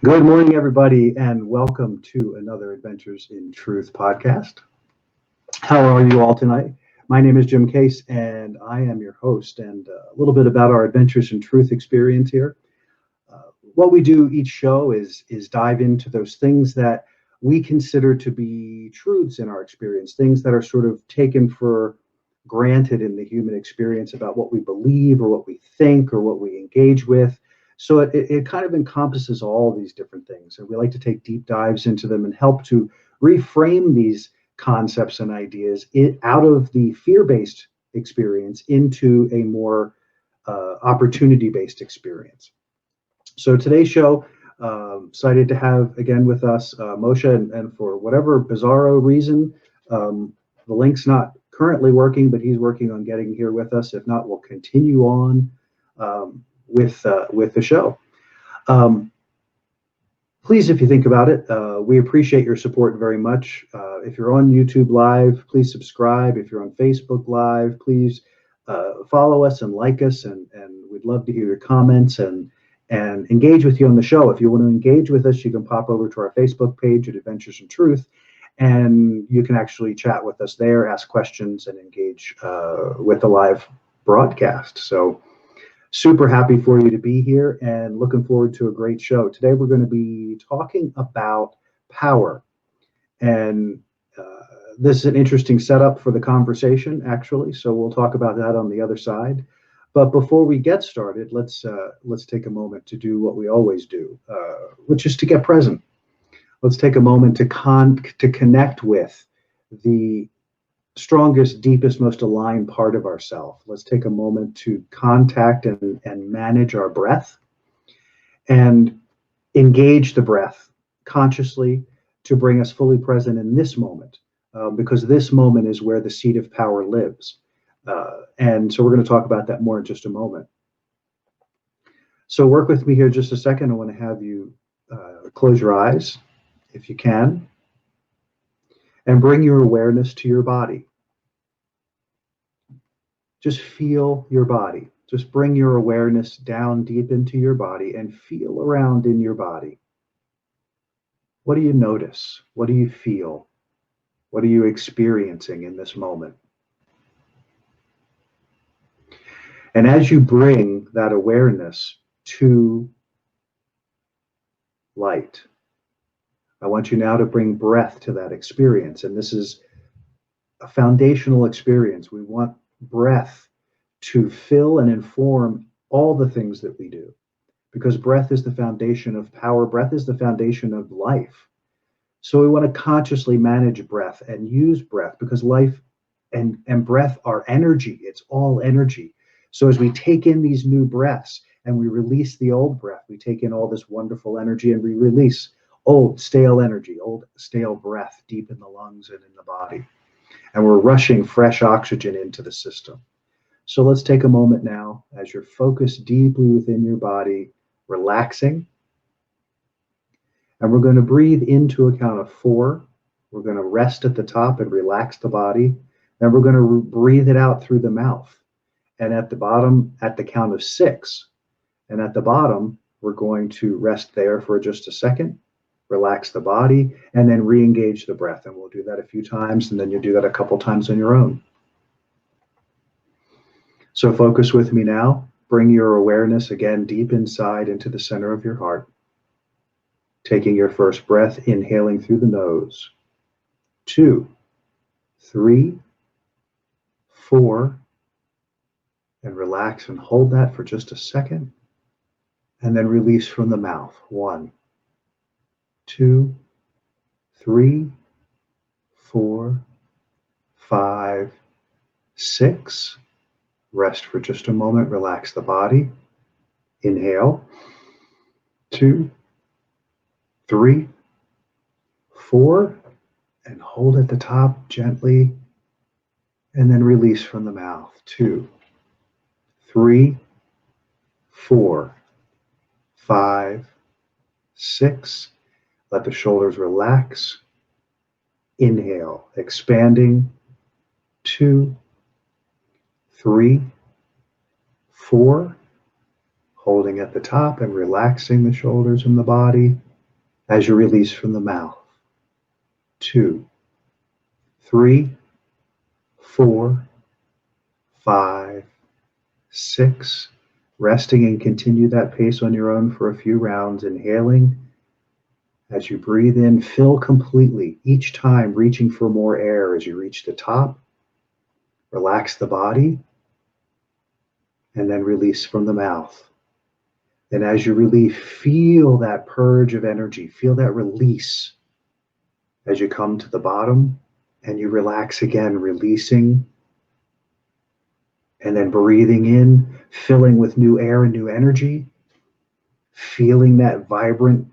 Good morning, everybody, and welcome to another Adventures in Truth podcast. How are you all tonight? My name is Jim Case, and I am your host. And a little bit about our Adventures in Truth experience here. What we do each show is dive into those things that we consider to be truths in our experience, things that are sort of taken for granted in the human experience about what we believe or what we think or what we engage with. So it kind of encompasses all these different things. And we like to take deep dives into them and help to reframe these concepts and ideas out of the fear-based experience into a more opportunity-based experience. So today's show, excited to have again with us Moshe, and for whatever bizarro reason, the link's not currently working, but he's working on getting here with us. If not, we'll continue on with the show. Please, if you think about it, we appreciate your support very much. If you're on YouTube Live, please subscribe. If you're on Facebook Live, please follow us and like us, and we'd love to hear your comments and engage with you on the show. If you want to engage with us, you can pop over to our Facebook page at Adventures in Truth, and you can actually chat with us there, ask questions, and engage with the live broadcast. So super happy for you to be here and looking forward to a great show. Today we're going to be talking about power. And this is an interesting setup for the conversation, actually. So we'll talk about that on the other side. But before we get started, let's take a moment to do what we always do, which is to get present. Let's take a moment to connect with the strongest, deepest, most aligned part of ourselves. Let's take a moment to contact and manage our breath and engage the breath consciously to bring us fully present in this moment, because this moment is where the seat of power lives. And so we're going to talk about that more in just a moment. So work with me here just a second. I want to have you close your eyes, if you can, and bring your awareness to your body. Just feel your body. Just bring your awareness down deep into your body and feel around in your body. What do you notice? What do you feel? What are you experiencing in this moment? And as you bring that awareness to light, I want you now to bring breath to that experience. And this is a foundational experience. We want breath to fill and inform all the things that we do, because breath is the foundation of power. Breath is the foundation of life. So we want to consciously manage breath and use breath, because life and breath are energy. It's all energy. So as we take in these new breaths and we release the old breath, we take in all this wonderful energy and we release old stale energy, old stale breath deep in the lungs and in the body. And we're rushing fresh oxygen into the system. So let's take a moment now as you're focused deeply within your body, relaxing. And we're going to breathe into a count of 4. We're going to rest at the top and relax the body. Then we're going to breathe it out through the mouth. And at the bottom, at the count of 6. And at the bottom, we're going to rest there for just a second, relax the body, and then re-engage the breath. And we'll do that a few times, and then you'll do that a couple times on your own. So focus with me now. Bring your awareness again deep inside into the center of your heart. Taking your first breath, inhaling through the nose. 2, 3, 4, and relax and hold that for just a second. And then release from the mouth. 1, 2, 3, 4, 5, 6. Rest for just a moment. Relax the body. Inhale. 2, 3, 4, and hold at the top gently. And then release from the mouth. 2, 3, 4, 5, 6. Let the shoulders relax. Inhale, expanding. 2, 3, 4. Holding at the top and relaxing the shoulders and the body. as you release from the mouth. 2, 3, 4, 5, 6. Resting, and continue that pace on your own for a few rounds. Inhaling. As you breathe in, fill completely, each time reaching for more air as you reach the top. Relax the body, and then release from the mouth. And as you release, feel that purge of energy, feel that release as you come to the bottom, and you relax again, releasing, and then breathing in, filling with new air and new energy, feeling that vibrant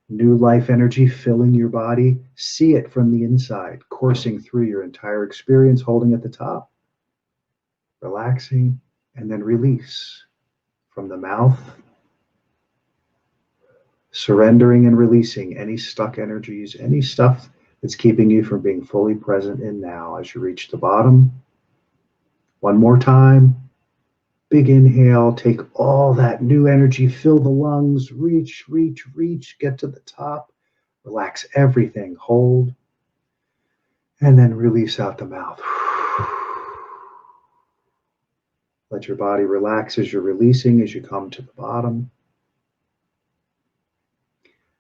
new life energy filling your body. See it from the inside, coursing through your entire experience, holding at the top, relaxing, and then release from the mouth, surrendering and releasing any stuck energies, any stuff that's keeping you from being fully present in now as you reach the bottom. One more time. Big inhale, take all that new energy, fill the lungs, reach, reach, reach, get to the top, relax everything, hold, and then release out the mouth. Let your body relax as you're releasing, as you come to the bottom.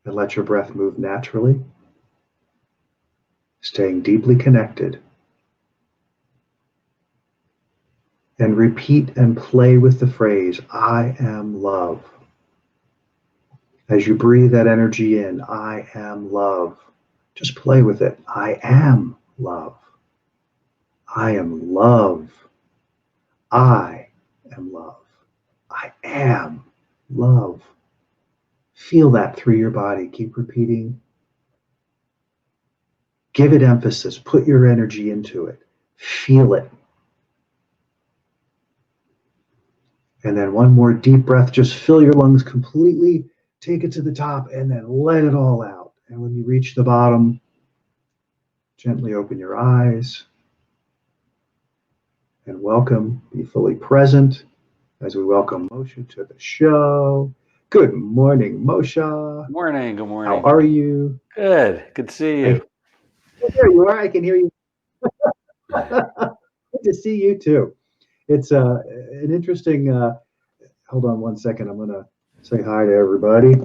And let your breath move naturally, staying deeply connected. And repeat and play with the phrase, I am love. As you breathe that energy in, I am love. Just play with it. I am love. I am love. I am love. I am love. Feel that through your body. Keep repeating. Give it emphasis. Put your energy into it. Feel it. And then one more deep breath. Just fill your lungs completely. Take it to the top and then let it all out. And when you reach the bottom, gently open your eyes and welcome. Be fully present as we welcome Moshe to the show. Good morning, Moshe. Good morning. Good morning. How are you? Good. Good to see you. There you are. I can hear you. Good to see you too. It's an interesting. Hold on one second. I'm going to say hi to everybody.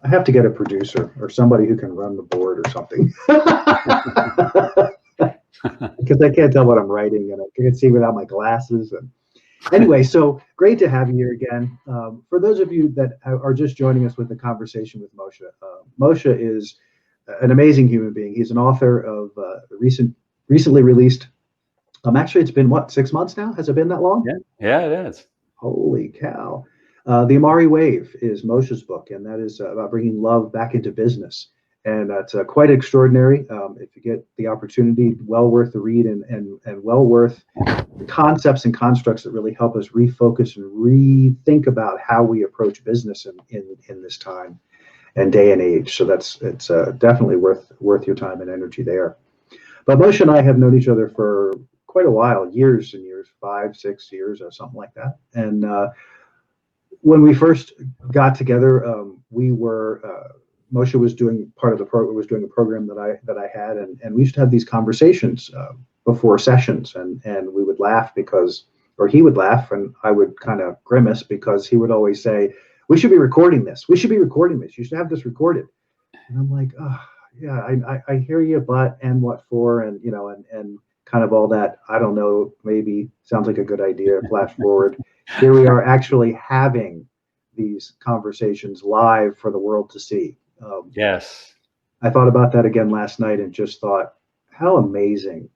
I have to get a producer or somebody who can run the board or something. Because I can't tell what I'm writing and I can see without my glasses. And anyway, so great to have you here again. For those of you that are just joining us with the Conversation with Moshe, Moshe is an amazing human being. He's an author of recently released. Actually, it's been what, 6 months now? Has it been that long? Yeah, it is. Holy cow! The Amare Wave is Moshe's book, and that is about bringing love back into business. And it's quite extraordinary. If you get the opportunity, well worth the read, and well worth the concepts and constructs that really help us refocus and rethink about how we approach business in this time and day and age. So it's definitely worth your time and energy there. But Moshe and I have known each other for quite a while, years and years, 5, 6 years or something like that. And when we first got together, we were Moshe was doing part of the program, was doing a program that I had, and we used to have these conversations before sessions, and we would laugh or he would laugh, and I would kind of grimace because he would always say, "We should be recording this. We should be recording this. You should have this recorded." And I'm like, "Oh, yeah, I hear you, but and what for?" And and kind of all that. I don't know. Maybe sounds like a good idea. Flash forward. Here we are actually having these conversations live for the world to see. Yes. I thought about that again last night and just thought, how amazing.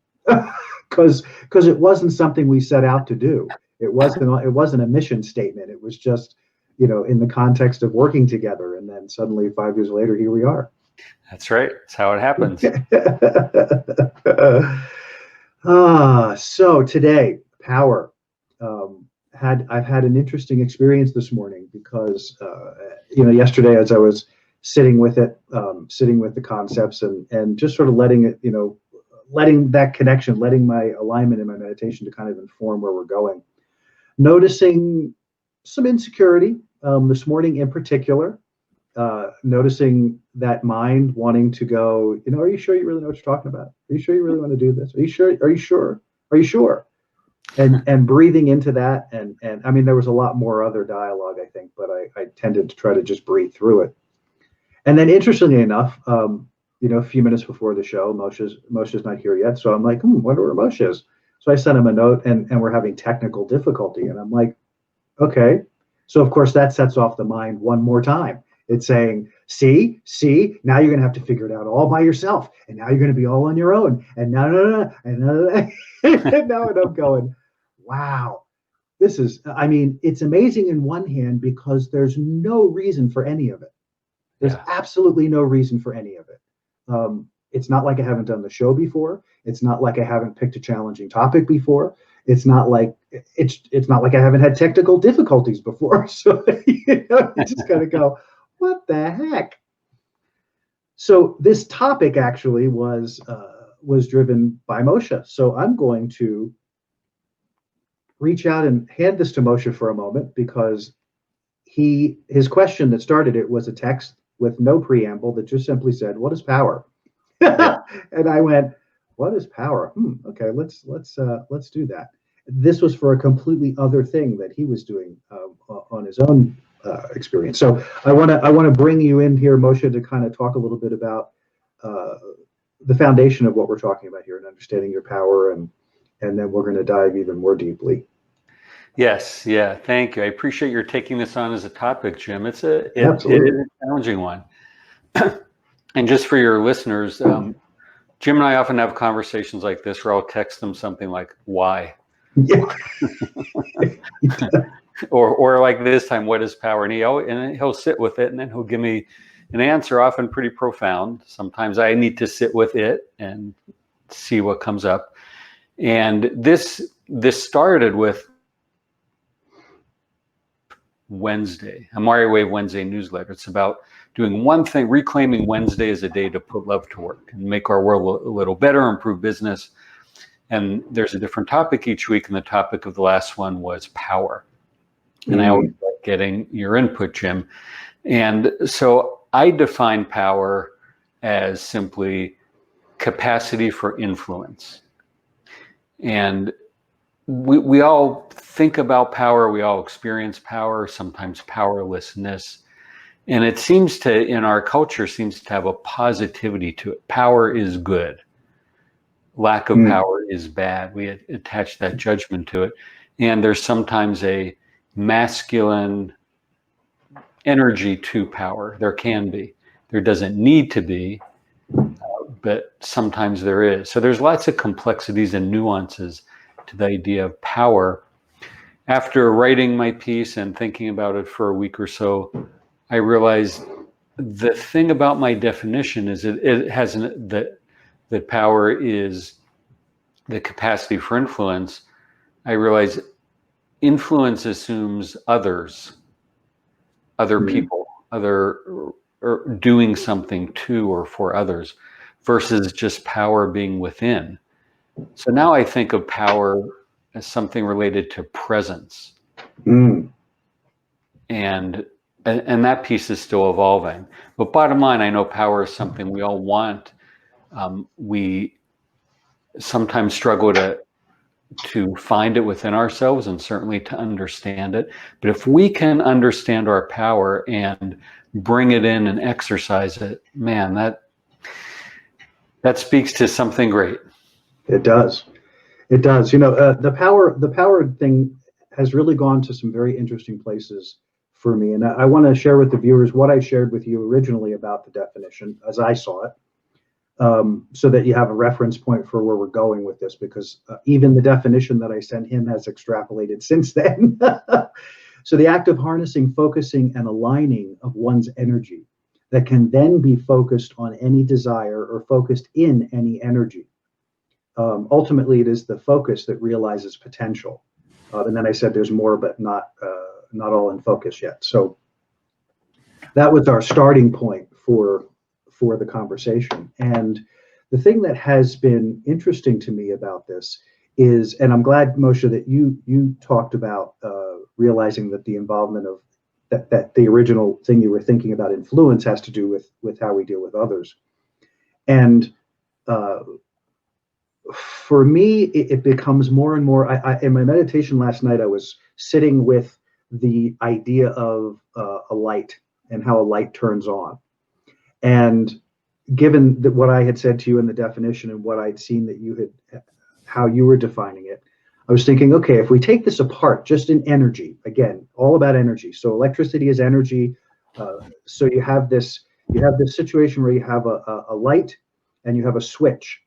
Because it wasn't something we set out to do. It wasn't a mission statement. It was just, in the context of working together. And then suddenly 5 years later, here we are. That's right. That's how it happens. So today, power. I've had an interesting experience this morning because yesterday as I was sitting with it, sitting with the concepts and just sort of letting it, letting that connection, letting my alignment in my meditation to kind of inform where we're going, noticing some insecurity this morning in particular, noticing that mind wanting to go, are you sure you really know what you're talking about? Are you sure you really want to do this? Are you sure? Are you sure? Are you sure? And breathing into that, and I mean, there was a lot more other dialogue, I think, but I tended to try to just breathe through it. And then, interestingly enough, a few minutes before the show, Moshe's not here yet, so I'm like, wonder where Moshe is. So I sent him a note, and we're having technical difficulty, and I'm like, okay. So of course that sets off the mind one more time. It's saying, see, now you're gonna have to figure it out all by yourself, and now you're gonna be all on your own, and no, and now I'm going, wow, this is, I mean, it's amazing in one hand because there's no reason for any of it. There's absolutely no reason for any of it. It's not like I haven't done the show before. It's not like I haven't picked a challenging topic before. It's not like I haven't had technical difficulties before. So you just gotta go, what the heck? So this topic actually was driven by Moshe. So I'm going to reach out and hand this to Moshe for a moment because his question that started it was a text with no preamble that just simply said, "What is power?" And I went, "What is power? Okay, let's do that." This was for a completely other thing that he was doing on his own experience. So I want to bring you in here, Moshe, to kind of talk a little bit about the foundation of what we're talking about here and understanding your power, and then we're going to dive even more deeply. Yes, yeah, thank you. I appreciate your taking this on as a topic, Jim. It is a challenging one. And just for your listeners, Jim and I often have conversations like this where I'll text them something like, why? Yeah. or like this time, what is power? And he'll sit with it, and then he'll give me an answer, often pretty profound. Sometimes I need to sit with it and see what comes up. And this started with Wednesday, Amare Wave Wednesday newsletter. It's about doing one thing, reclaiming Wednesday as a day to put love to work and make our world a little better, improve business. And there's a different topic each week, and the topic of the last one was power. And I always like getting your input, Jim. And so I define power as simply capacity for influence. And we all think about power, we all experience power, sometimes powerlessness. And it seems to, in our culture, seems to have a positivity to it. Power is good. Lack of power is bad. We attach that judgment to it. And there's sometimes a masculine energy to power. There can be. There doesn't need to be, but sometimes there is. So there's lots of complexities and nuances to the idea of power. After writing my piece and thinking about it for a week or so, I realized the thing about my definition is it has that power is the capacity for influence. I realize influence assumes other people, or doing something to or for others, versus just power being within. So now I think of power as something related to presence. And that piece is still evolving. But bottom line, I know power is something we all want. We sometimes struggle to find it within ourselves and certainly to understand it. But if we can understand our power and bring it in and exercise it, man, that speaks to something great. It does. It does. The power thing has really gone to some very interesting places for me. And I want to share with the viewers what I shared with you originally about the definition as I saw it, so that you have a reference point for where we're going with this, because even the definition that I sent him has extrapolated since then. So the act of harnessing, focusing, and aligning of one's energy that can then be focused on any desire or focused in any energy. Ultimately, it is the focus that realizes potential. And then I said there's more, but not all in focus yet. So that was our starting point for the conversation. And the thing that has been interesting to me about this is, and I'm glad, Moshe, that you talked about realizing that the involvement of that the original thing you were thinking about, influence, has to do with how we deal with others. And for me, it becomes more and more. In my meditation last night, I was sitting with the idea of a light and how a light turns on. And given that what I had said to you in the definition and what I'd seen that you had, how you were defining it, I was thinking, okay, if we take this apart just in energy, again, all about energy. So electricity is energy. So you have this situation where you have a light and you have a switch.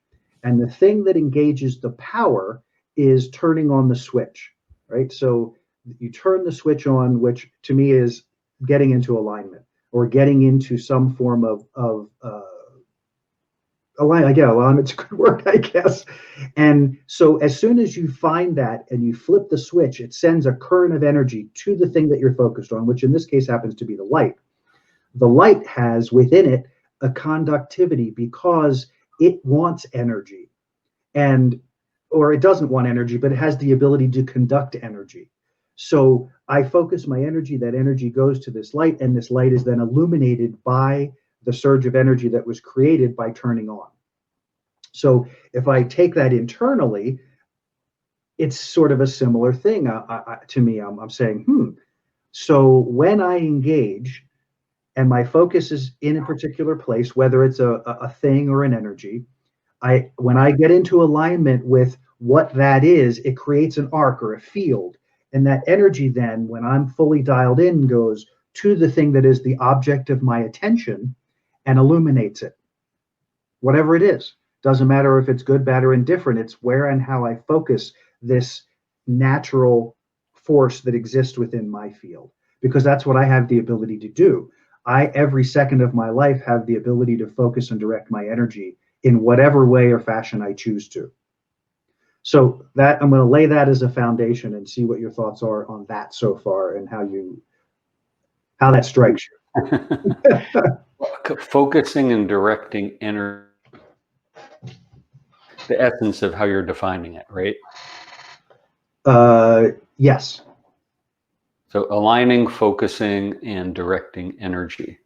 And the thing that engages the power is turning on the switch, right? So you turn the switch on, which to me is getting into alignment or getting into some form of alignment. Again, alignment's a good word, I guess. And so as soon as you find that and you flip the switch, it sends a current of energy to the thing that you're focused on, which in this case happens to be the light. The light has within it a conductivity because it wants energy, or it doesn't want energy, but it has the ability to conduct energy. So I focus my energy, that energy goes to this light, and this light is then illuminated by the surge of energy that was created by turning on. So if I take that internally, it's sort of a similar thing to me. I'm saying, so when I engage and my focus is in a particular place, whether it's a thing or an energy, when I get into alignment with what that is, it creates an arc or a field. And that energy then, when I'm fully dialed in, goes to the thing that is the object of my attention and illuminates it. Whatever it is. Doesn't matter if it's good, bad, or indifferent. It's where and how I focus this natural force that exists within my field. Because that's what I have the ability to do. Every second of my life, have the ability to focus and direct my energy in whatever way or fashion I choose to. So that I'm going to lay that as a foundation and see what your thoughts are on that so far and how that strikes you. Focusing and directing energy, the essence of how you're defining it, right? Yes. So aligning, focusing, and directing energy.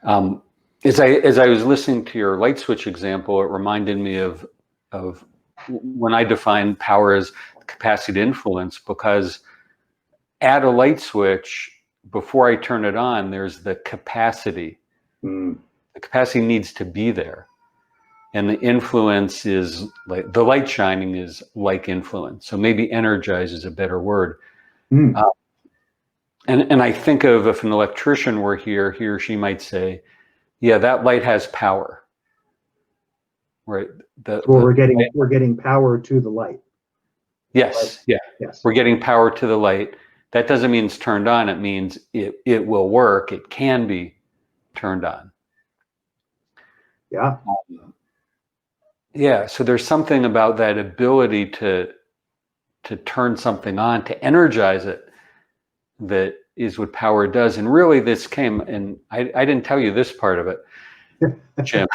As I was listening to your light switch example, it reminded me of when I define power as capacity to influence, because at a light switch, before I turn it on, there's the capacity. The capacity needs to be there. And the influence is like the light shining is like influence. So maybe energize is a better word. And I think of, if an electrician were here, he or she might say, yeah, that light has power. Right. We're getting power to the light. Yes. Right? Yeah. Yes. We're getting power to the light. That doesn't mean it's turned on. It means it will work. It can be turned on. Yeah. Yeah. So there's something about that ability to turn something on, to energize it, that is what power does. And really this came, and I didn't tell you this part of it, Jim.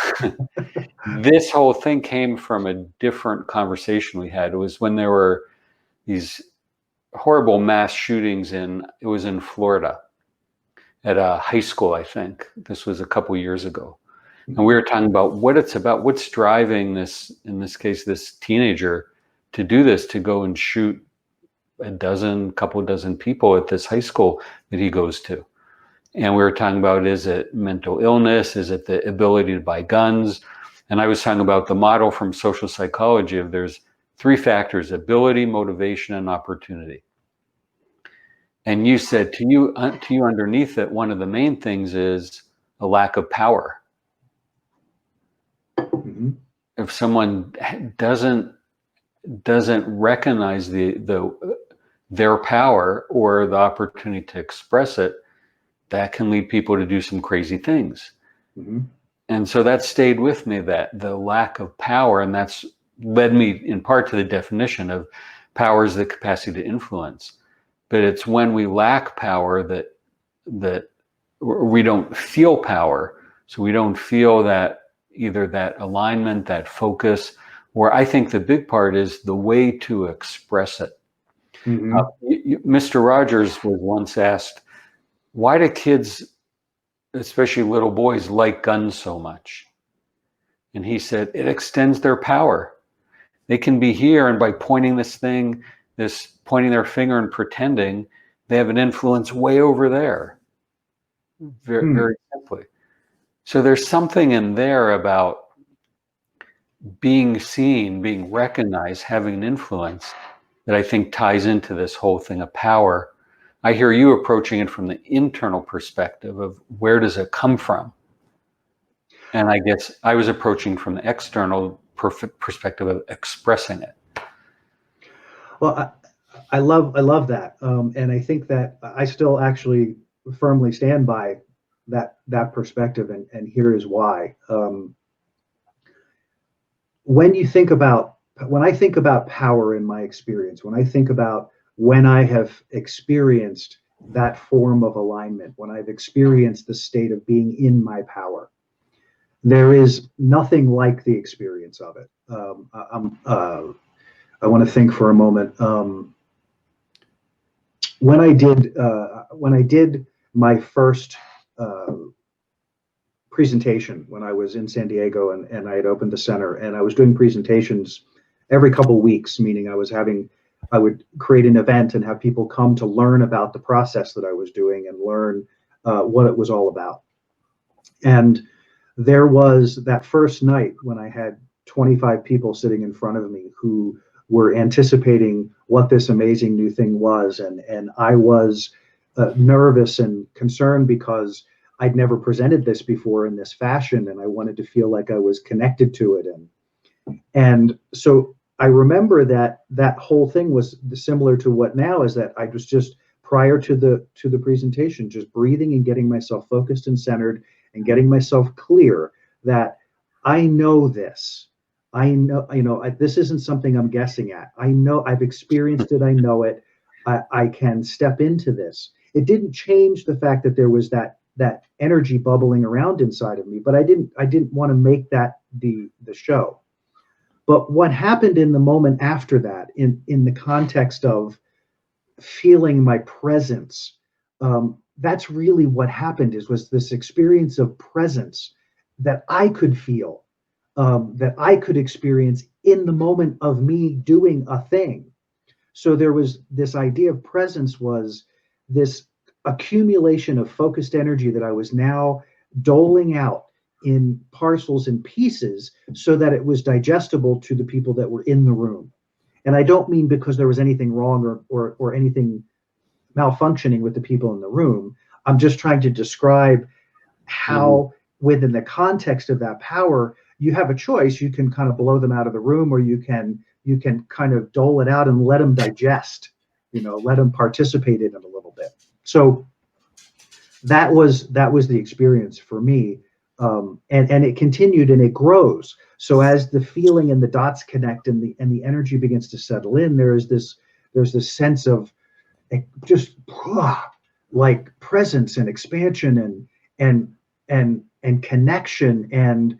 This whole thing came from a different conversation we had. It was when there were these horrible mass shootings it was in Florida at a high school, I think. This was a couple years ago. And we were talking about what it's about, what's driving this, in this case, this teenager to do this, to go and shoot couple dozen people at this high school that he goes to. And we were talking about, is it mental illness? Is it the ability to buy guns? And I was talking about the model from social psychology of there's three factors: ability, motivation, and opportunity. And you said to you underneath it, one of the main things is a lack of power. Mm-hmm. If someone doesn't recognize their power or the opportunity to express it, that can lead people to do some crazy things. Mm-hmm. And so that stayed with me, that the lack of power, and that's led me in part to the definition of power is the capacity to influence. But it's when we lack power that we don't feel power. So we don't feel that, either that alignment, that focus, or I think the big part is the way to express it. Mm-hmm. Mr. Rogers was once asked, why do kids, especially little boys, like guns so much? And he said, it extends their power. They can be here, and by pointing pointing their finger and pretending, they have an influence way over there. Very, very simply. So there's something in there about being seen, being recognized, having an influence that I think ties into this whole thing of power. I hear you approaching it from the internal perspective of where does it come from? And I guess I was approaching from the external perspective of expressing it. Well, I love that, and I think that I still actually firmly stand by that perspective, and here is why. When I think about power in my experience, when I think about when I have experienced that form of alignment, when I've experienced the state of being in my power, there is nothing like the experience of it. I want to think for a moment. When I did my first presentation, when I was in San Diego, and I had opened the center, and I was doing presentations every couple weeks, meaning I would create an event and have people come to learn about the process that I was doing and learn what it was all about. And there was that first night when I had 25 people sitting in front of me who were anticipating what this amazing new thing was, and I was nervous and concerned because I'd never presented this before in this fashion, and I wanted to feel like I was connected to it. And so I remember that whole thing was similar to what now is, that I was just, prior to the presentation, just breathing and getting myself focused and centered and getting myself clear that I know this. I know, this isn't something I'm guessing at. I know, I've experienced it. I know it. I can step into this. It didn't change the fact that there was that energy bubbling around inside of me, but I didn't want to make that the show. But what happened in the moment after that, in the context of feeling my presence, that's really what happened. Was this experience of presence that I could feel, that I could experience in the moment of me doing a thing. So there was this idea of presence, was this accumulation of focused energy that I was now doling out in parcels and pieces so that it was digestible to the people that were in the room. And I don't mean because there was anything wrong or anything malfunctioning with the people in the room. I'm just trying to describe how within the context of that power, you have a choice. You can kind of blow them out of the room, or you can kind of dole it out and let them digest, let them participate in it a little bit. So that was the experience for me. And it continued and it grows. So as the feeling and the dots connect and the energy begins to settle in, there's this sense of just like presence and expansion and connection, and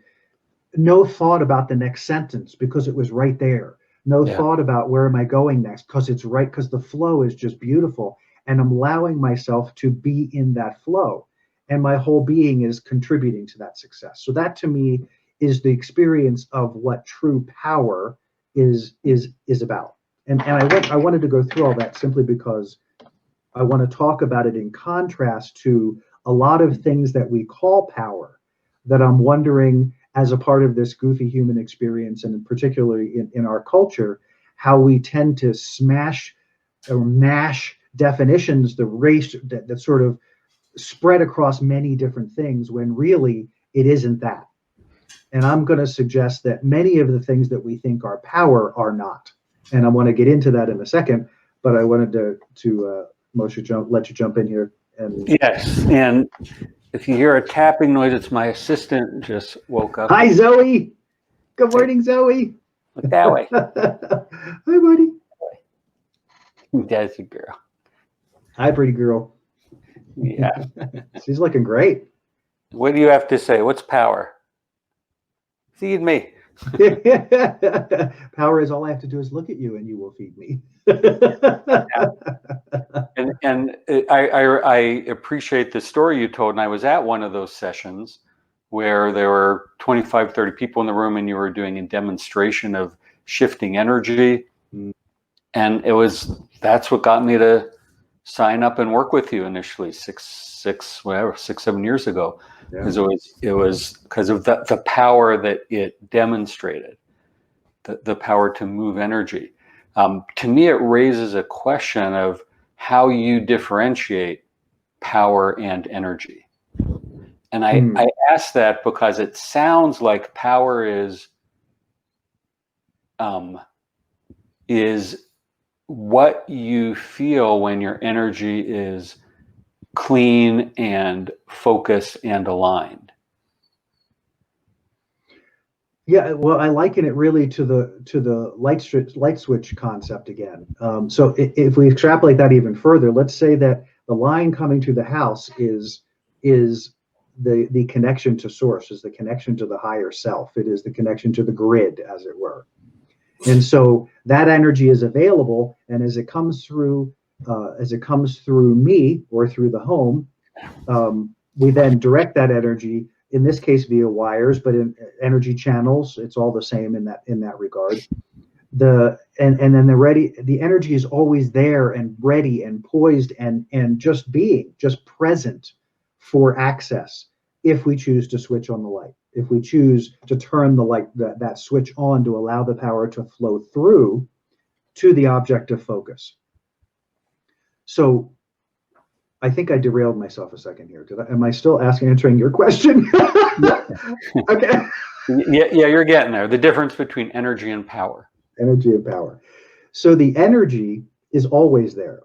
no thought about the next sentence because it was right there. No thought about where am I going next, because it's right, because the flow is just beautiful, and I'm allowing myself to be in that flow, and my whole being is contributing to that success. So that to me is the experience of what true power is about. And I wanted to go through all that simply because I want to talk about it in contrast to a lot of things that we call power, that I'm wondering, as a part of this goofy human experience, and particularly in our culture, how we tend to smash or mash definitions, the race that sort of spread across many different things, when really it isn't that. And I'm going to suggest that many of the things that we think are power are not. And I want to get into that in a second, but I wanted to Moshe, let you jump in here. And yes, and if you hear a tapping noise, it's my assistant just woke up. Hi, Zoe. Good morning, Zoe. Look that way. Hi, buddy. That's a girl. Hi, pretty girl. Yeah. She's looking great. What do you have to say? What's power? Feed me. Power is all I have to do is look at you and you will feed me. And I appreciate the story you told. And I was at one of those sessions where there were 25, 30 people in the room and you were doing a demonstration of shifting energy. And that's what got me to sign up and work with you initially 7 years ago. Because it was because of the power that it demonstrated, the power to move energy. To me, it raises a question of how you differentiate power and energy. And I ask that because it sounds like power is what you feel when your energy is clean and focused and aligned. Yeah, well, I liken it really to the light switch concept again. So if we extrapolate that even further, let's say that the line coming to the house is the connection to source, is the connection to the higher self. It is the connection to the grid, as it were. And so that energy is available, and as it comes through me or through the home, we then direct that energy. In this case, via wires, but in energy channels, it's all the same in that regard. And then the energy is always there and ready and poised and just present for access. If we choose to switch on the light, if we choose to turn the light, that switch on to allow the power to flow through to the object of focus. So I think I derailed myself a second here. Am I still answering your question? Okay. Yeah, you're getting there. The difference between energy and power. Energy and power. So the energy is always there.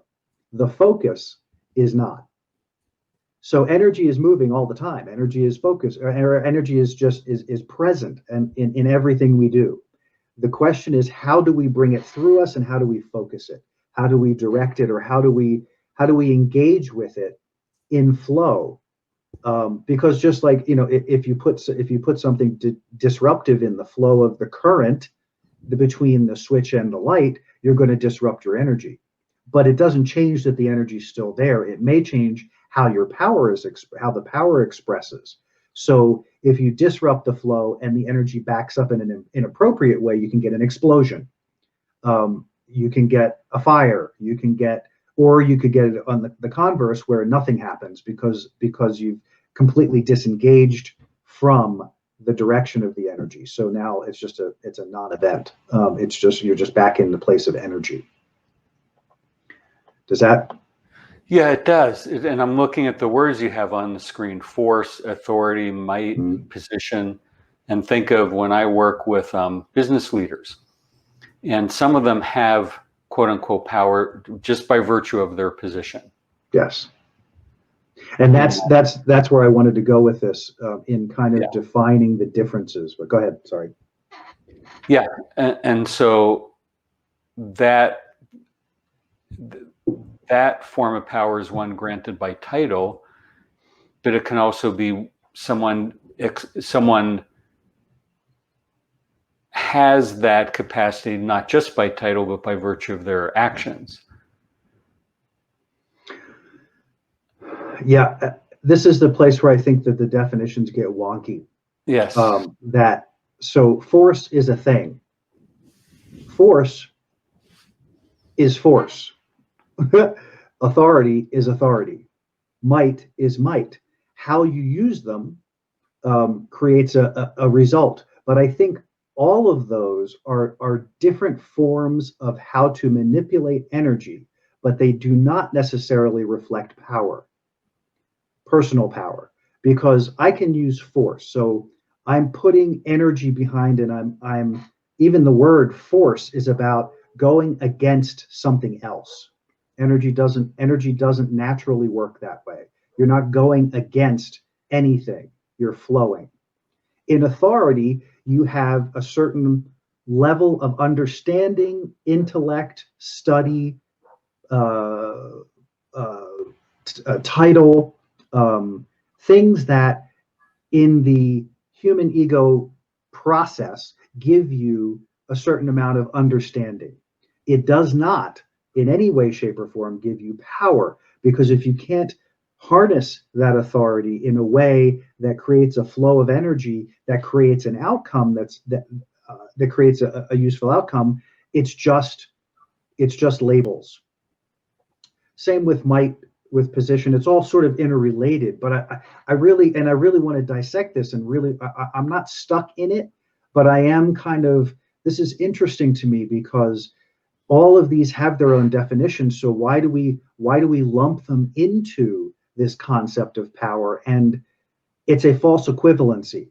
The focus is not. So energy is moving all the time. Energy is focused, or energy is present and in everything we do. The question is, how do we bring it through us and how do we focus it? How do we direct it, or how do we engage with it in flow? Because just like, if you put something disruptive in the flow of the current between the switch and the light, you're going to disrupt your energy. But it doesn't change that the energy is still there. It may change how your power how the power expresses. So if you disrupt the flow and the energy backs up in an inappropriate way, you can get an explosion. You can get a fire. Or you could get it on the converse, where nothing happens because you've completely disengaged from the direction of the energy. So now it's a non-event. You're just back in the place of energy. Does that? Yeah, it does. And I'm looking at the words you have on the screen: force, authority, might, position. And think of when I work with business leaders, and some of them have quote unquote power just by virtue of their position. Yes. And that's where I wanted to go with this, in kind of defining the differences. But go ahead. Sorry. Yeah. And so that form of power is one granted by title, but it can also be someone has that capacity not just by title, but by virtue of their actions. Yeah, this is the place where I think that the definitions get wonky. Yes. So force is a thing. Force is force. Authority is authority. Might is might. How you use them creates a result. But I think all of those are different forms of how to manipulate energy, but they do not necessarily reflect power, personal power, because I can use force. So I'm putting energy behind, and I'm even the word force is about going against something else. Energy doesn't naturally work that way. You're not going against anything. You're flowing. In authority, you have a certain level of understanding, intellect, study, title, things that in the human ego process give you a certain amount of understanding. It does not in any way, shape, or form give you power, because if you can't harness that authority in a way that creates a flow of energy, that creates an outcome that creates a useful outcome, it's just labels. Same with might, with position. It's all sort of interrelated. But I really want to dissect this, and really I'm not stuck in it, but I am kind of, this is interesting to me because all of these have their own definitions. So why do we lump them into this concept of power? And it's a false equivalency,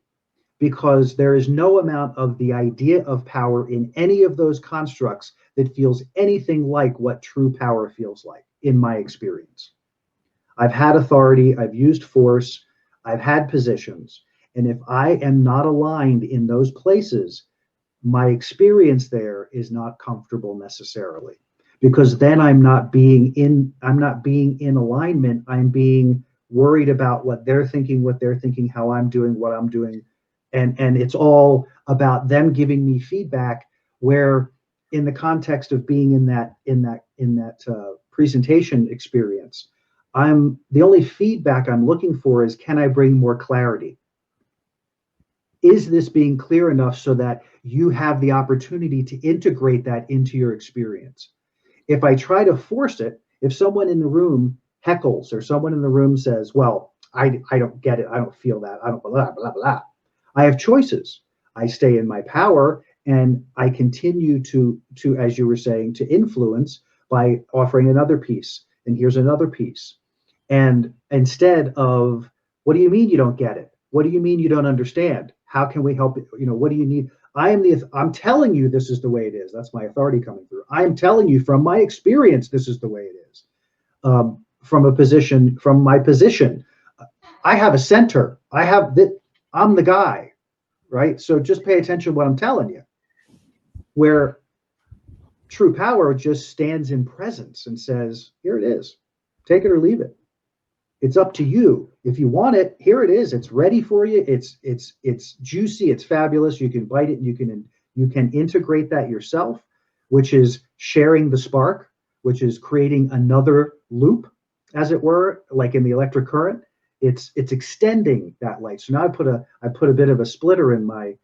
because there is no amount of the idea of power in any of those constructs that feels anything like what true power feels like, in my experience. I've had authority, I've used force, I've had positions, and if I am not aligned in those places, my experience there is not comfortable necessarily, because then I'm not being in alignment. I'm being worried about what they're thinking, how I'm doing, what I'm doing, and it's all about them giving me feedback, where in the context of being in that presentation experience, the only feedback I'm looking for is, can I bring more clarity? Is this being clear enough so that you have the opportunity to integrate that into your experience? If I try to force it, if someone in the room heckles, or someone in the room says, well, I don't get it, I don't feel that, I don't blah, blah, blah, I have choices. I stay in my power, and I continue to, as you were saying, to influence by offering another piece. And here's another piece. And instead of, what do you mean you don't get it? What do you mean you don't understand? How can we help you? What do you need? I'm telling you this is the way it is. That's my authority coming through. I am telling you from my experience this is the way it is. From my position, I have a center. I'm the guy, right? So just pay attention to what I'm telling you. Where true power just stands in presence and says, here it is. Take it or leave it. It's up to you. If you want it, here it is. It's ready for you. It's juicy. It's fabulous. You can bite it. And you can integrate that yourself, which is sharing the spark, which is creating another loop, as it were, like in the electric current. It's extending that light. So now I put a bit of a splitter in my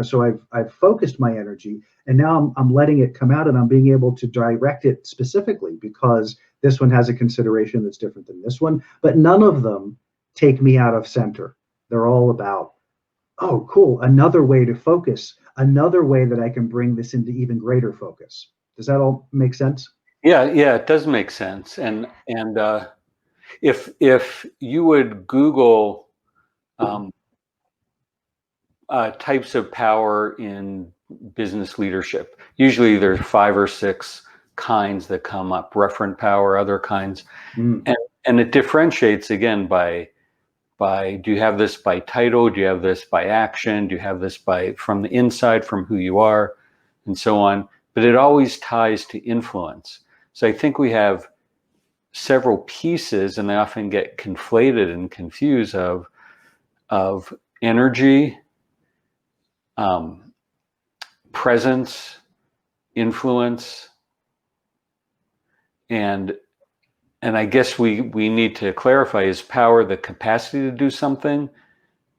so I've focused my energy, and now I'm letting it come out, and I'm being able to direct it specifically, because this one has a consideration that's different than this one, but none of them take me out of center. They're all about, oh, cool, another way to focus, another way that I can bring this into even greater focus. Does that all make sense? Yeah, it does make sense. And if you would Google types of power in business leadership, usually there's 5 or 6 kinds that come up: referent power, other kinds, and it differentiates again by do you have this by title, do you have this by action, do you have this from the inside, from who you are, and so on. But it always ties to influence. So I think we have several pieces, and they often get conflated and confused of energy, presence, influence, and I guess we need to clarify: is power the capacity to do something?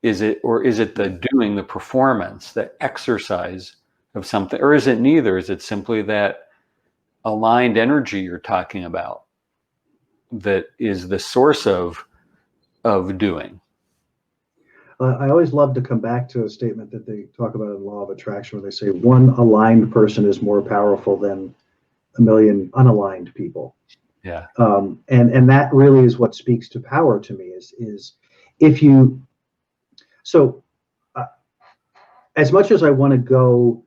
Is it the doing, the performance, the exercise of something? Or is it neither? Is it simply that aligned energy you're talking about that is the source of doing? I always love to come back to a statement that they talk about in the law of attraction, where they say one aligned person is more powerful than a million unaligned people. Yeah. And that really is what speaks to power to me, is if you, so as much as I want to go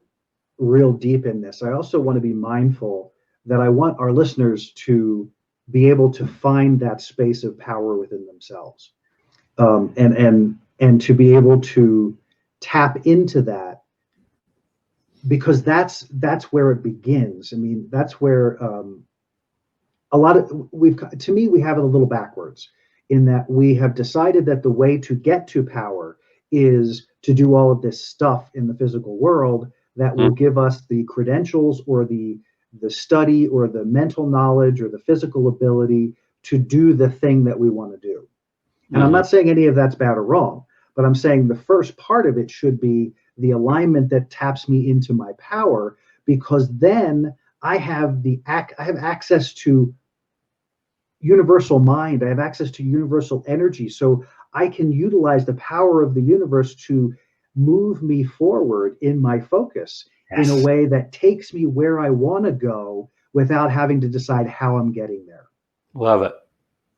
real deep in this, I also want to be mindful that I want our listeners to be able to find that space of power within themselves, and to be able to tap into that, because that's where it begins. I mean, that's where a lot of we have it a little backwards, in that we have decided that the way to get to power is to do all of this stuff in the physical world that will give us the credentials or the study or the mental knowledge or the physical ability to do the thing that we want to do. And I'm not saying any of that's bad or wrong, but I'm saying the first part of it should be the alignment that taps me into my power, because then I have access to universal mind. I have access to universal energy. So I can utilize the power of the universe to move me forward in my focus in a way that takes me where I want to go without having to decide how I'm getting there. Love it.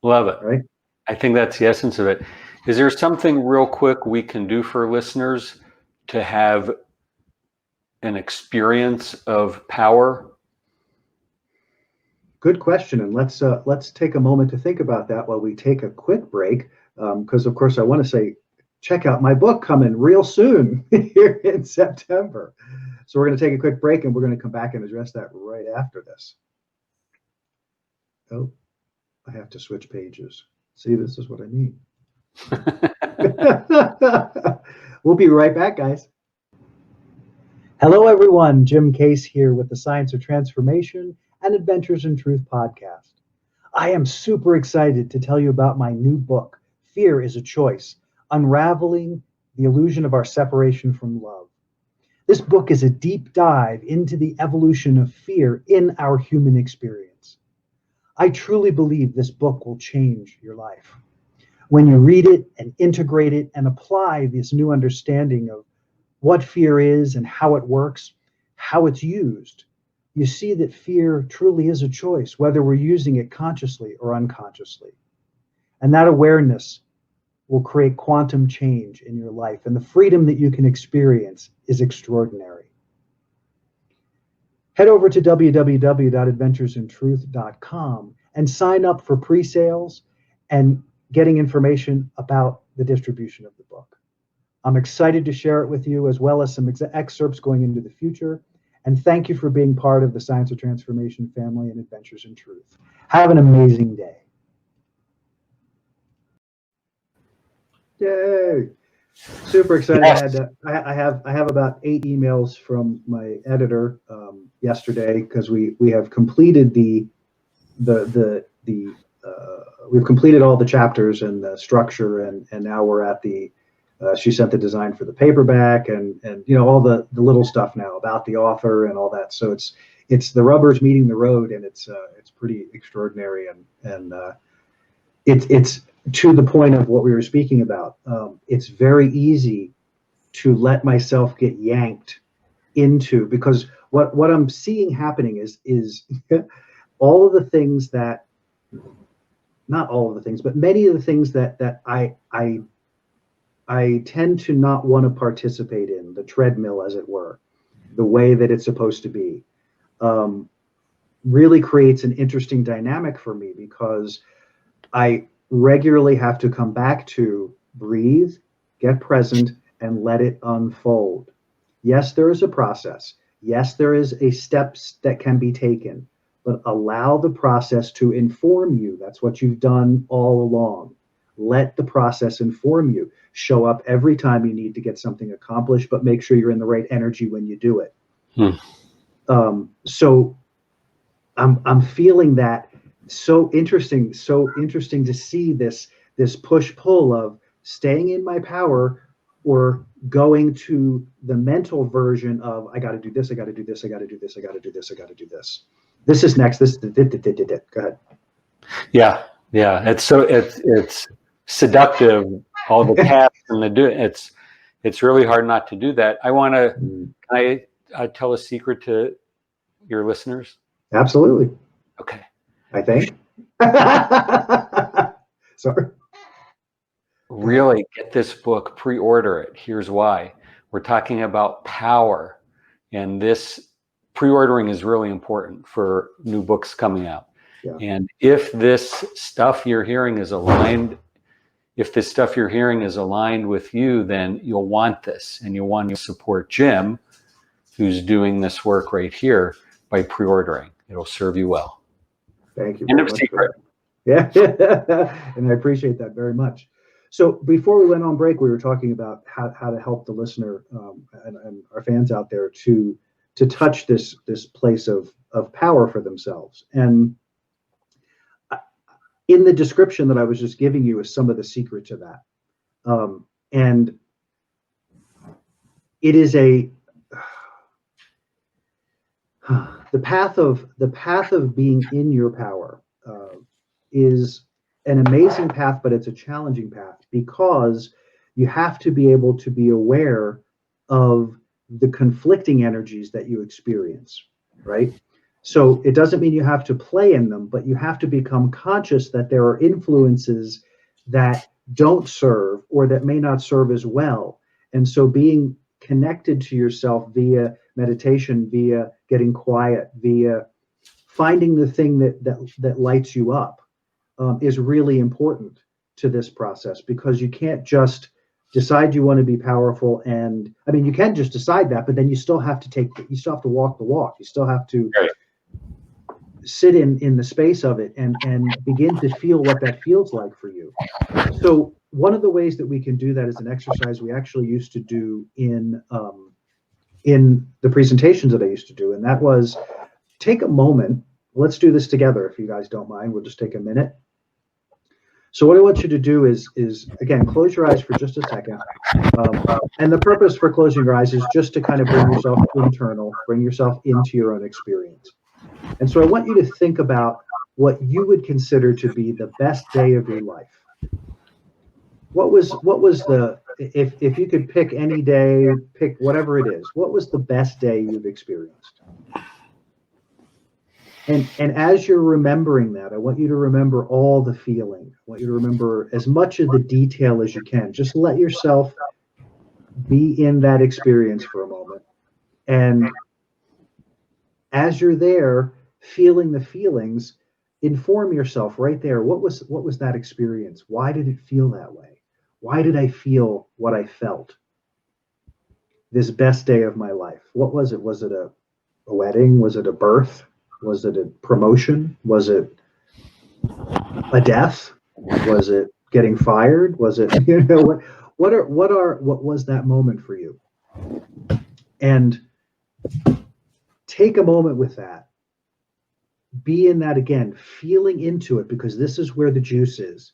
Love it. Right? I think that's the essence of it. Is there something real quick we can do for listeners to have an experience of power? Good question, and let's take a moment to think about that while we take a quick break. Because of course I want to say, check out my book coming real soon here in September. So we're going to take a quick break, and we're going to come back and address that right after this. Oh, I have to switch pages. See, this is what I mean. We'll be right back, guys. Hello, everyone. Jim Case here with the Science of Transformation and Adventures in Truth podcast. I am super excited to tell you about my new book, Fear is a Choice: Unraveling the Illusion of Our Separation from Love. This book is a deep dive into the evolution of fear in our human experience. I truly believe this book will change your life. When you read it and integrate it and apply this new understanding of what fear is and how it works, how it's used, you see that fear truly is a choice, whether we're using it consciously or unconsciously. And that awareness will create quantum change in your life, and the freedom that you can experience is extraordinary. Head over to www.adventuresintruth.com and sign up for pre-sales and getting information about the distribution of the book. I'm excited to share it with you, as well as some excerpts going into the future. And thank you for being part of the Science of Transformation family and Adventures in Truth. Have an amazing day. Yay! Super excited. Yes. I have about 8 emails from my editor yesterday, because we have completed we've completed all the chapters and the structure, and now we're at the she sent the design for the paperback and all the little stuff now about the author and all that. So it's the rubber's meeting the road, and it's pretty extraordinary, and it's to the point of what we were speaking about. It's very easy to let myself get yanked into, because what I'm seeing happening is all of the things that, not all of the things, but many of the things that I tend to not want to participate in, the treadmill, as it were, the way that it's supposed to be, really creates an interesting dynamic for me, because I regularly have to come back to breathe, get present, and let it unfold. Yes, there is a process. Yes, there is a steps that can be taken, but allow the process to inform you. That's what you've done all along. Let the process inform you. Show up every time you need to get something accomplished, but make sure you're in the right energy when you do it. So I'm feeling that so interesting to see this push-pull of staying in my power or going to the mental version of, I got to do this, I got to do this, I got to do this, I got to do this, I got to do this. This is next. This. Go ahead. Yeah. It's seductive. All the tasks and the do. It's really hard not to do that. I want to. Can I tell a secret to your listeners? Absolutely. Okay. I think. Sorry. Really get this book, pre-order it. Here's why. We're talking about power, and this pre-ordering is really important for new books coming out. Yeah. And if this stuff you're hearing is aligned, with you, then you'll want this, and you'll want to support Jim, who's doing this work right here, by pre-ordering. It'll serve you well. Thank you. End of secret. Yeah. And I appreciate that very much. So before we went on break, we were talking about how to help the listener and our fans out there to touch this place of power for themselves. And in the description that I was just giving you is some of the secret to that. And it is the path of being in your power is an amazing path, but it's a challenging path because you have to be able to be aware of the conflicting energies that you experience, right? So it doesn't mean you have to play in them, but you have to become conscious that there are influences that don't serve or that may not serve as well. And so being connected to yourself via meditation, via getting quiet, via finding the thing that lights you up is really important to this process, because you can't just decide you want to be powerful. And I mean, you can just decide that, but then you still have to walk the walk. You still have to sit in the space of it and begin to feel what that feels like for you. So one of the ways that we can do that is an exercise we actually used to do in the presentations that I used to do. And that was, take a moment. Let's do this together, if you guys don't mind. We'll just take a minute. So what I want you to do is again, close your eyes for just a second. And the purpose for closing your eyes is just to kind of bring yourself internal, bring yourself into your own experience. And so I want you to think about what you would consider to be the best day of your life. What was the, if you could pick any day, pick whatever it is, what was the best day you've experienced? And as you're remembering that, I want you to remember all the feeling. I want you to remember as much of the detail as you can. Just let yourself be in that experience for a moment. And as you're there, feeling the feelings, inform yourself right there. What was that experience? Why did it feel that way? Why did I feel what I felt? This best day of my life. What was it? Was it a wedding? Was it a birth? Was it a promotion? Was it a death? Was it getting fired? Was it, what was that moment for you? And take a moment with that. Be in that again, feeling into it, because this is where the juice is.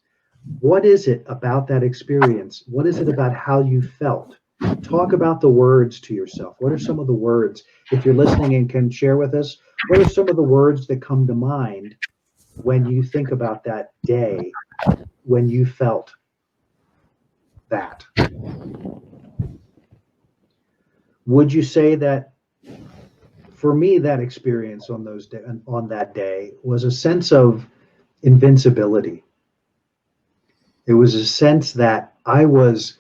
What is it about that experience? What is it about how you felt? Talk about the words to yourself. What are some of the words, if you're listening and can share with us, what are some of the words that come to mind when you think about that day when you felt that? Would you say that, for me, that experience on that day was a sense of invincibility? It was a sense that I was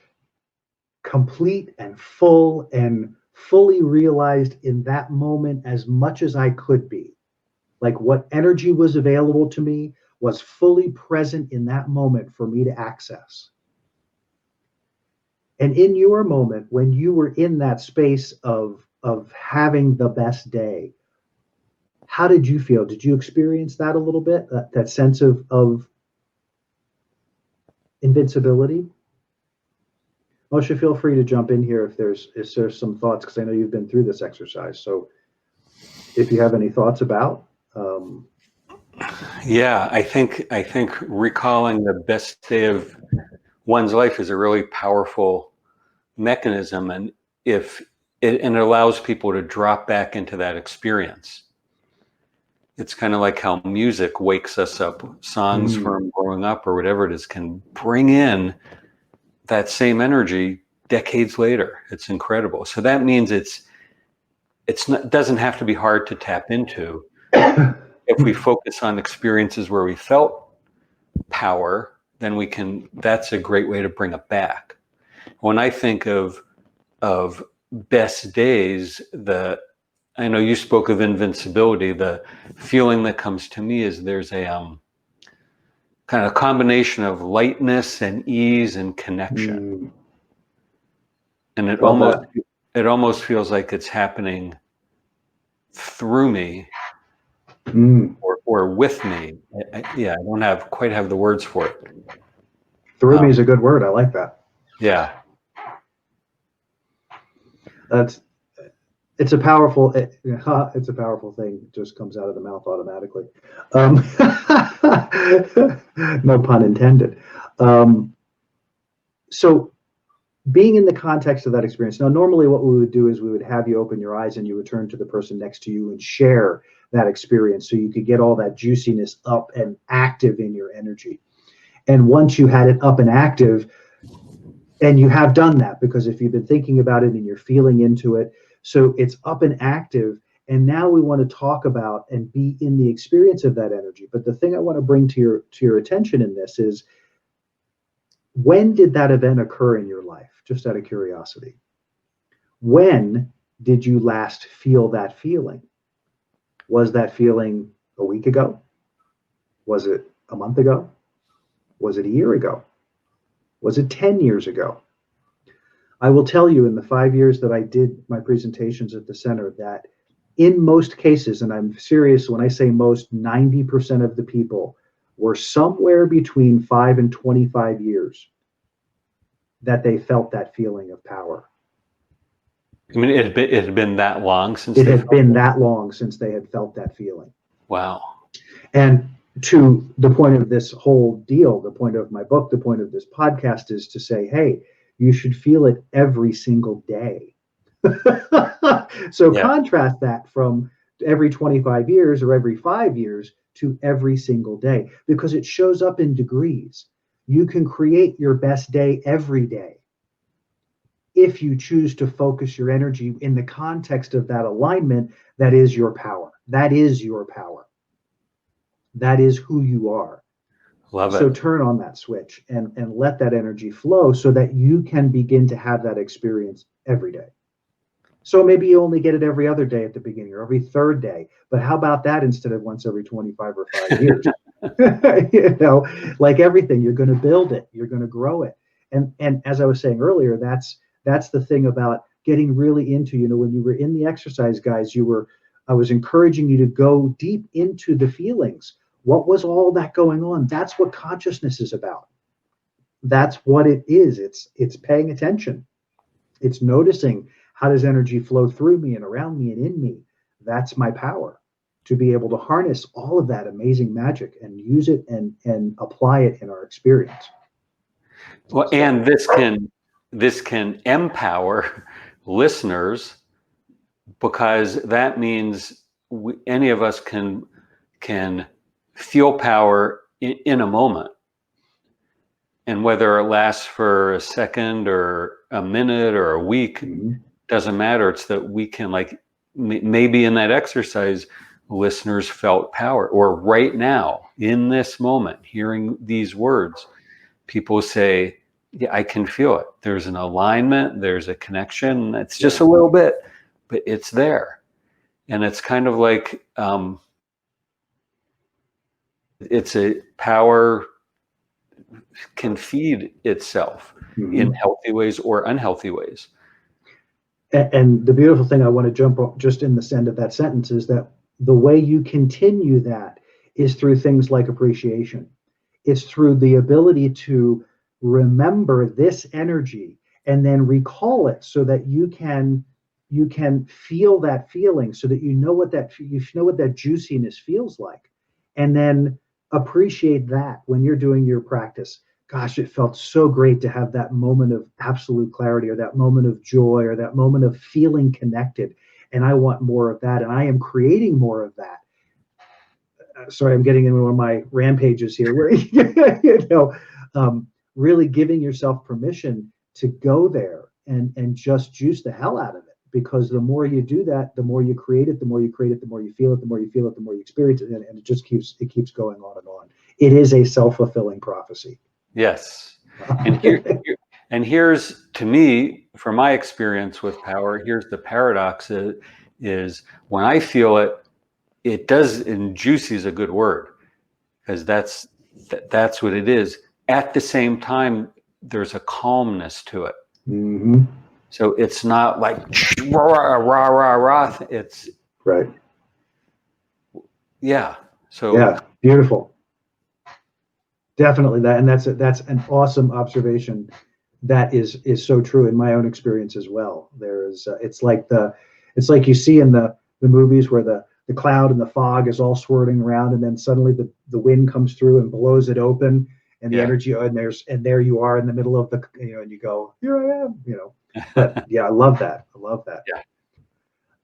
complete and full and fully realized in that moment as much as I could be. Like, what energy was available to me was fully present in that moment for me to access. And in your moment, when you were in that space of having the best day, how did you feel? Did you experience that a little bit? That sense of invincibility? Moshe, feel free to jump in here if there's some thoughts, because I know you've been through this exercise. So if you have any thoughts about. Yeah, I think recalling the best day of one's life is a really powerful mechanism, and it allows people to drop back into that experience. It's kind of like how music wakes us up. Songs from growing up or whatever it is can bring in that same energy decades later. It's incredible. So that means it doesn't have to be hard to tap into. If we focus on experiences where we felt power, then that's a great way to bring it back. When I think of best days, I know you spoke of invincibility. The feeling that comes to me is there's a kind of combination of lightness and ease and connection. And it almost feels like it's happening through me or with me. I don't quite have the words for it. Through me is a good word. I like that. Yeah. It's a powerful thing. It just comes out of the mouth automatically. No pun intended. So being in the context of that experience. Now, normally what we would do is we would have you open your eyes and you would turn to the person next to you and share that experience so you could get all that juiciness up and active in your energy. And once you had it up and active, and you have done that, because if you've been thinking about it and you're feeling into it, so it's up and active. And now we want to talk about and be in the experience of that energy. But the thing I want to bring to your attention in this is, when did that event occur in your life? Just out of curiosity. When did you last feel that feeling? Was that feeling a week ago? Was it a month ago? Was it a year ago? Was it 10 years ago? I will tell you, in the 5 years that I did my presentations at the center, that in most cases, and I'm serious when I say most, 90% of the people were somewhere between 5 and 25 years that they felt that feeling of power. I mean, it had been that long since it had been that long since they had felt that feeling. Wow. And to the point of this whole deal, the point of my book, the point of this podcast is to say, hey, you should feel it every single day. So Yeah. contrast that from every 25 years or every 5 years to every single day, because it shows up in degrees. You can create your best day every day if you choose to focus your energy in the context of that alignment. That is your power. That is your power. That is who you are. Love it. So turn on that switch and let that energy flow so that you can begin to have that experience every day. So maybe you only get it every other day at the beginning or every third day. But how about that instead of once every 25 or 5 years? You know, like everything, you're going to build it. You're going to grow it. And as I was saying earlier, that's the thing about getting really into, you know, when you were in the exercise, guys, I was encouraging you to go deep into the feelings. What was all that going on? That's what consciousness is about. That's what it is. It's paying attention. It's noticing, how does energy flow through me and around me and in me? That's my power, to be able to harness all of that amazing magic and use it and apply it in our experience. Well, and this can empower listeners, because that means any of us can feel power in a moment. And whether it lasts for a second or a minute or a week, doesn't matter. It's that we can, like, maybe in that exercise, listeners felt power, or right now in this moment, hearing these words, people say, yeah, I can feel it. There's an alignment, there's a connection. It's just a little bit, but it's there. And it's kind of like, it's a power can feed itself in healthy ways or unhealthy ways. And the beautiful thing I want to jump up just in the end of that sentence is that the way you continue that is through things like appreciation. It's through the ability to remember this energy and then recall it so that you can feel that feeling, so that you know what that juiciness feels like, and then appreciate that when you're doing your practice. Gosh, it felt so great to have that moment of absolute clarity, or that moment of joy, or that moment of feeling connected. And I want more of that. And I am creating more of that. Sorry, I'm getting into one of my rampages here, where, you know, really giving yourself permission to go there and just juice the hell out of it. Because the more you do that, the more you create it, the more you create it, the more you feel it, the more you feel it, the more you experience it. And it just keeps going on and on. It is a self-fulfilling prophecy. Yes. And here's, to me, from my experience with power, here's the paradox is when I feel it, it does, and juicy is a good word, because that's what it is. At the same time, there's a calmness to it. So it's not like rah, rah, rah, rah. It's right. Yeah. So yeah, beautiful. Definitely that, and that's an awesome observation. That is so true in my own experience as well. There's it's like you see in the movies where the cloud and the fog is all swirling around, and then suddenly the wind comes through and blows it open, and the Yeah. energy, and there you are in the middle of the, and you go, here I am, But yeah, I love that. I love that. Yeah.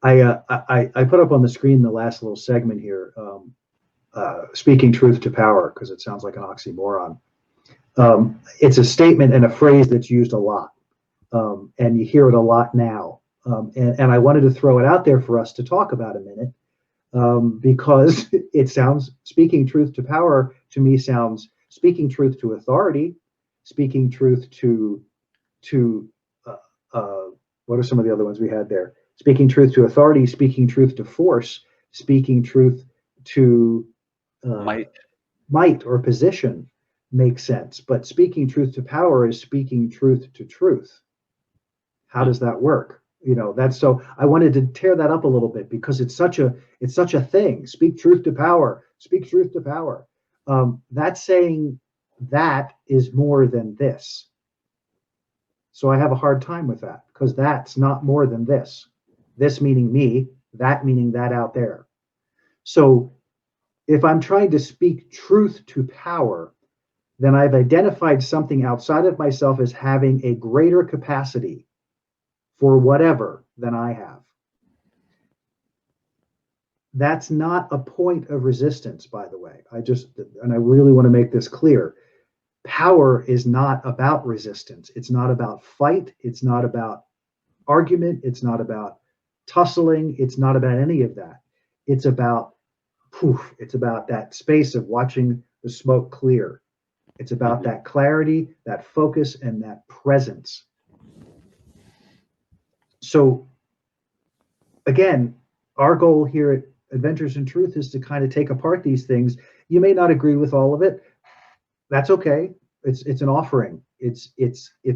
I put up on the screen the last little segment here, speaking truth to power, because it sounds like an oxymoron. It's a statement and a phrase that's used a lot, and you hear it a lot now. And I wanted to throw it out there for us to talk about a minute, because it sounds, speaking truth to power to me sounds speaking truth to authority, speaking truth to what are some of the other ones we had there? Speaking truth to authority, speaking truth to force, speaking truth to might or position makes sense. But speaking truth to power is speaking truth to truth. How does that work? That's, so I wanted to tear that up a little bit, because it's such a thing. Speak truth to power. Speak truth to power. That's saying that is more than this. So I have a hard time with that, because that's not more than this. This meaning me, that meaning that out there. So if I'm trying to speak truth to power, then I've identified something outside of myself as having a greater capacity for whatever than I have. That's not a point of resistance, by the way. And I really want to make this clear. Power is not about resistance. It's not about fight. It's not about argument. It's not about tussling. It's not about any of that. It's about poof. It's about that space of watching the smoke clear. It's about that clarity, that focus, and that presence. So again, our goal here at Adventures in Truth is to kind of take apart these things. You may not agree with all of it. That's okay. It's an offering. It's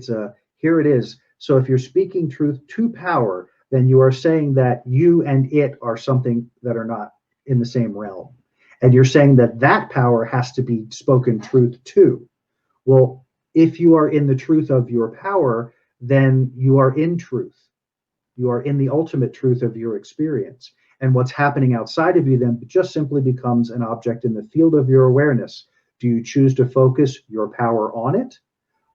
a, here it is. So if you're speaking truth to power, then you are saying that you and it are something that are not in the same realm. And you're saying that that power has to be spoken truth to. Well, if you are in the truth of your power, then you are in truth. You are in the ultimate truth of your experience. And what's happening outside of you then just simply becomes an object in the field of your awareness. Do you choose to focus your power on it,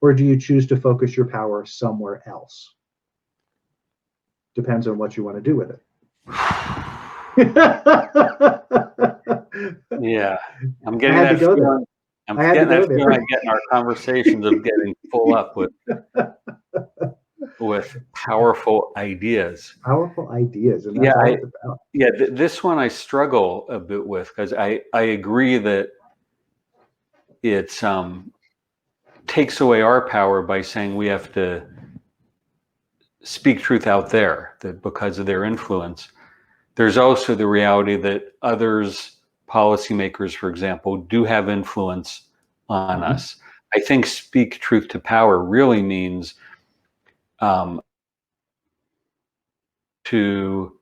or do you choose to focus your power somewhere else? Depends on what you want to do with it. Yeah, I'm getting that feeling. I'm getting that feeling I get in our conversations of getting full up with powerful ideas. Powerful ideas, and that's all it's about. Yeah, this one I struggle a bit with, because I agree that it's takes away our power by saying we have to speak truth out there, that because of their influence. There's also the reality that others, policymakers, for example, do have influence on us. I think speak truth to power really means to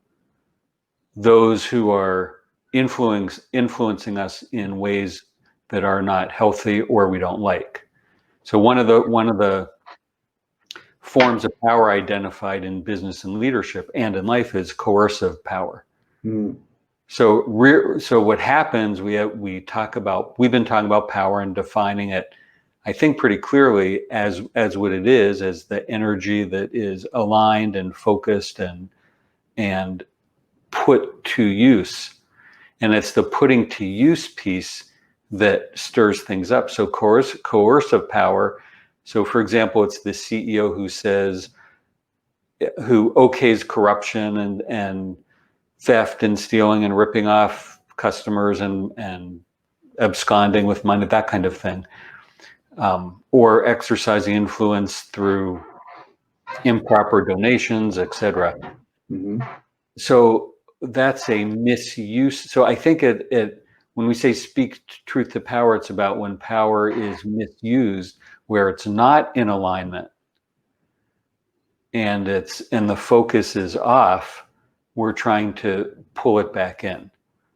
those who are influencing us in ways that are not healthy or we don't like. So one of the forms of power identified in business and leadership and in life is coercive power. So what happens, we've been talking about power and defining it, I think, pretty clearly as what it is, as the energy that is aligned and focused and put to use. And it's the putting to use piece that stirs things up. So coercive power. So for example, it's the CEO who okays corruption and theft and stealing and ripping off customers and absconding with money, that kind of thing. Or exercising influence through improper donations, etc. So that's a misuse. So I think when we say speak truth to power, it's about when power is misused, where it's not in alignment and the focus is off. We're trying to pull it back in.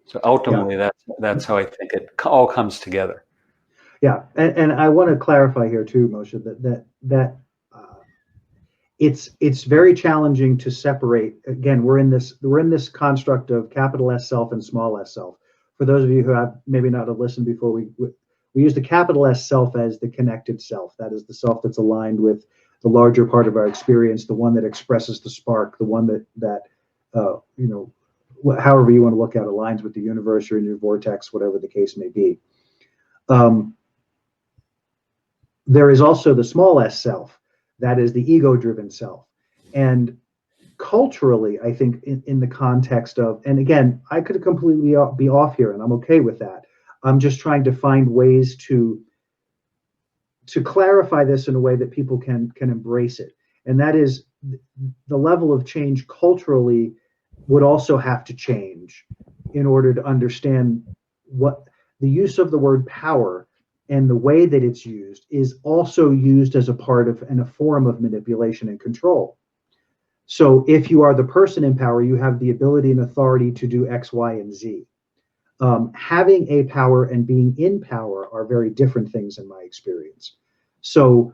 So ultimately, that's how I think it all comes together. Yeah, and I want to clarify here too, Moshe, that it's very challenging to separate. Again, we're in this construct of capital S self and small s self. For those of you who have maybe not have listened before, we use the capital S self as the connected self. That is the self that's aligned with the larger part of our experience, the one that expresses the spark, the one that however you want to look at, aligns with the universe or in your vortex, whatever the case may be. Um, there is also the small s self, that is the ego-driven self. And culturally, I think in the context of, and again, I could completely be off here, and I'm okay with that. I'm just trying to find ways to clarify this in a way that people can embrace it. And that is the level of change culturally would also have to change in order to understand what the use of the word power and the way that it's used is also used as a part of and a form of manipulation and control. So if you are the person in power, you have the ability and authority to do X, Y, and Z. Having a power and being in power are very different things in my experience. So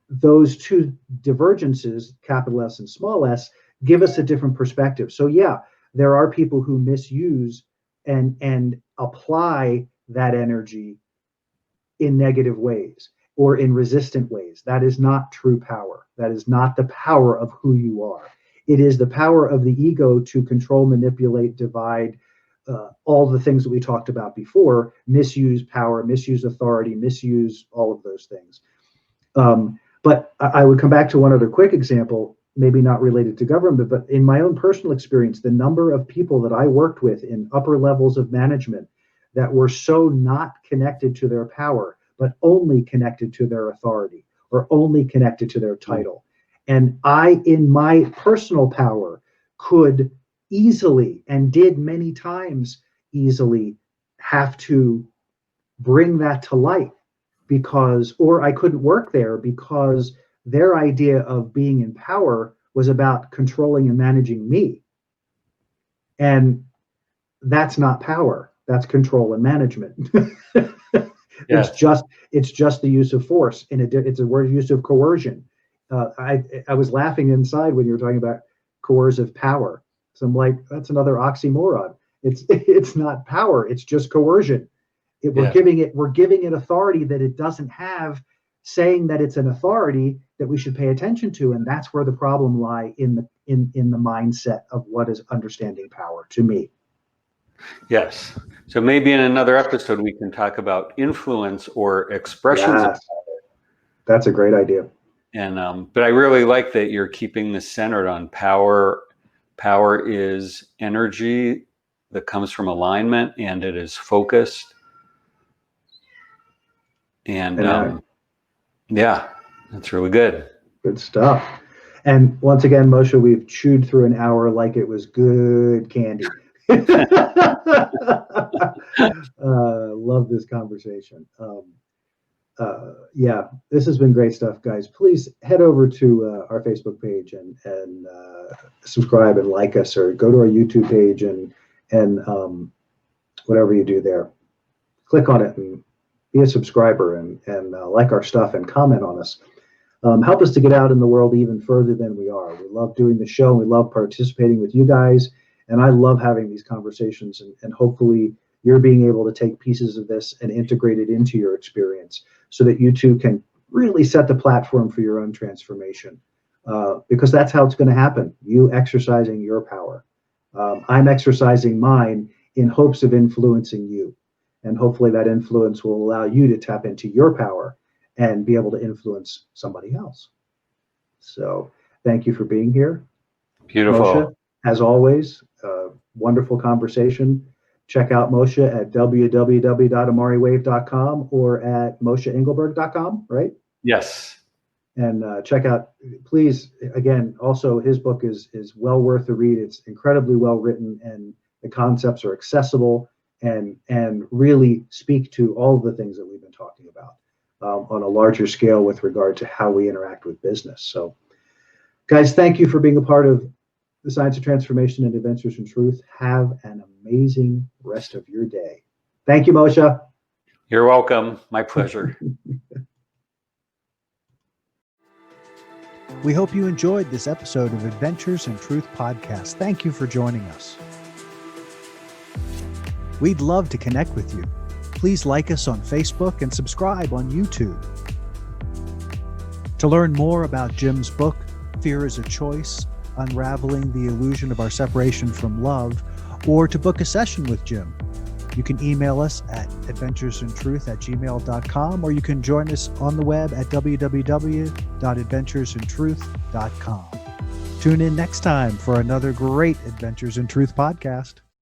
those two divergences, capital S and small s, give us a different perspective. So yeah, there are people who misuse and apply that energy in negative ways or in resistant ways. That is not true power. That is not the power of who you are. It is the power of the ego to control, manipulate, divide, all the things that we talked about before, misuse power, misuse authority, misuse all of those things. But I would come back to one other quick example, maybe not related to government, but in my own personal experience, the number of people that I worked with in upper levels of management that were so not connected to their power, but only connected to their authority or only connected to their title. And I, in my personal power, could easily and did many times easily have to bring that to light because, or I couldn't work there because their idea of being in power was about controlling and managing me. And that's not power. That's control and management. Yes. It's just the use of force. It's a word use of coercion. I was laughing inside when you were talking about coercive power. So I'm like, that's another oxymoron. It's not power. It's just coercion. We're giving it authority that it doesn't have, saying that it's an authority that we should pay attention to, and that's where the problem lie in the mindset of what is understanding power to me. Yes. So maybe in another episode we can talk about influence or expressions of power. That's a great idea. And but I really like that you're keeping this centered on power. Power is energy that comes from alignment, and it is focused. And yeah, that's really good. Good stuff. And once again, Moshe, we've chewed through an hour like it was good candy. Love this conversation. Yeah, this has been great stuff, guys. Please head over to our Facebook page and subscribe and like us, or go to our YouTube page and whatever you do there, click on it and be a subscriber and like our stuff and comment on us. Help us to get out in the world even further than we are. We love doing the show. We love participating with you guys. And I love having these conversations. And hopefully you're being able to take pieces of this and integrate it into your experience so that you too can really set the platform for your own transformation. Because that's how it's going to happen. You exercising your power. I'm exercising mine in hopes of influencing you. And hopefully that influence will allow you to tap into your power and be able to influence somebody else. So thank you for being here. Beautiful. Moshe, as always, wonderful conversation. Check out Moshe at www.amarewave.com or at mosheengelberg.com, right? Yes. And check out, please, again, also his book is well worth the read. It's incredibly well written, and the concepts are accessible and really speak to all of the things that we've been talking about on a larger scale with regard to how we interact with business. So, guys, thank you for being a part of the Science of Transformation and Adventures in Truth. Have an amazing rest of your day. Thank you, Moshe. You're welcome. My pleasure. We hope you enjoyed this episode of Adventures in Truth podcast. Thank you for joining us. We'd love to connect with you. Please like us on Facebook and subscribe on YouTube. To learn more about Jim's book, Fear is a Choice, Unraveling the Illusion of Our Separation from Love, or to book a session with Jim, you can email us at adventuresintruth@gmail.com, or you can join us on the web at www.adventuresintruth.com. Tune in next time for another great Adventures in Truth podcast.